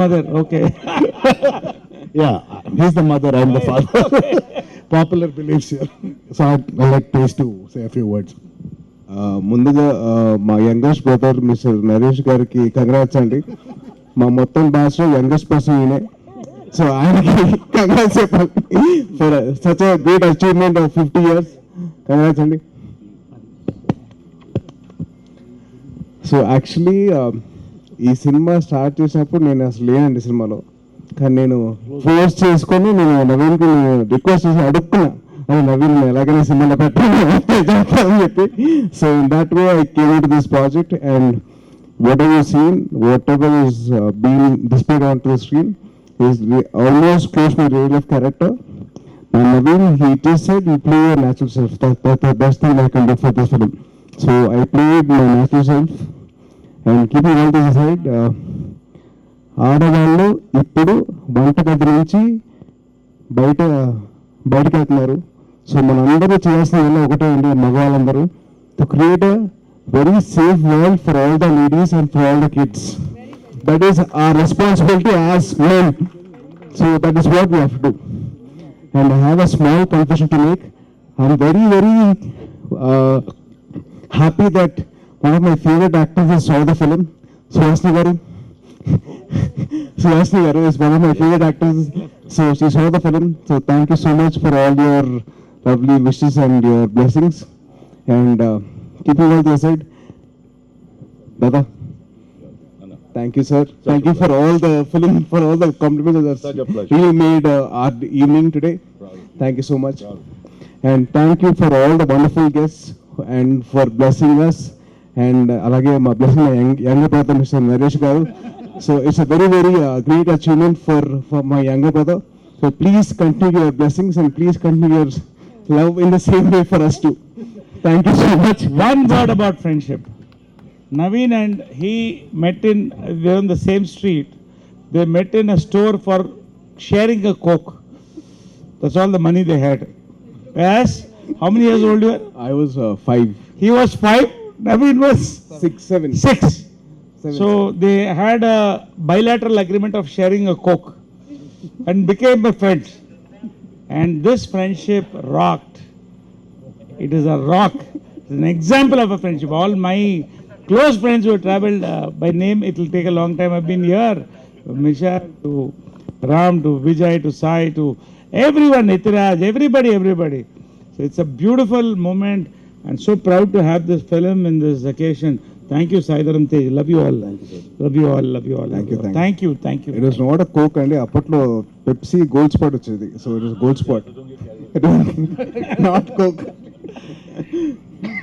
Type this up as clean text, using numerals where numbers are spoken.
Mother, okay. Yeah, he's the mother, I'm the father. Popular beliefs here. So I'd like Pace to say a few words. ముందుగా మా youngest brother mister Naresh గారికి congrats అండి. మా మొత్తం బ్యాచ్లో youngest person ఈయనే. So ఆయనకి congrats చెప్పాలి for such a great achievement of 50 years. Congrats అండి. సో యాక్చువల్లీ ఈ సినిమా స్టార్ట్ చేసినప్పుడు నేను అసలు లేనండి సినిమాలో. కానీ నేను ఫోర్స్ చేసుకొని నేను నవీన్కి రిక్వెస్ట్ చేసి అడుక్కున్నా, అది నవీన్ ఎలాగైనా సినిమాలో పెట్టాలని చెప్పి. So in that way I came to this project and what ever seen what ever is being displayed on to the screen is almost close my real life character. And Naveen, he just said you play your natural self. That's the best thing I can do for this film. So I played my natural self. And keeping all this aside, ఆడవాళ్ళు ఇప్పుడు వంటగది నుంచి బయటకు వెళ్తున్నారు. So మనందరూ చేయాల్సిన ఒకటే అండి, మగవాళ్ళందరూ to create a very safe world for all the ladies and for all the kids. That is our responsibility as men. So that is what we have to do. And I have a small confession to make. I'm very, very happy that one of my favorite actors saw the film. Suhasini Garu. Suhasini Garu is one of my favorite actors. So she saw the film. So thank you so much for all your lovely wishes and your blessings. And keeping all this aside, Dada, thank you, sir. Thank you for all the film, for all the compliments that really made our evening today. Thank you so much. And thank you for all the wonderful guests and for blessing us. And alage ma blessing my younger brother, Mr. Naresh Garu. So it's a very, very great achievement for my younger brother. So please continue your blessings and please continue your love in the same way for us too. Thank you so much. One word about friendship. Naveen and he met they're on the same street. They met in a store for sharing a Coke. That's all the money they had. Yes? How many years old you were? I was 5. He was 5. Naveen was 6, 7. 6. 7. So they had a bilateral agreement of sharing a Coke and became a friends. And this friendship rocked. It is a rock. It's an example of a friendship. All my close friends who have traveled by name, it will take a long time. I've been here. Misha to Ram to Vijay to Sai to everyone, Nitiraj, everybody. So it's a beautiful moment and so proud to have this film in this occasion. Thank you, Saidaram Tej. Love you all. Thank you, sir. Love you all. Love you all. Thank you. Thank you. It was not a Coke and అప్పట్లో Pepsi gold spot వచ్చేది. So it was gold spot. Not Coke.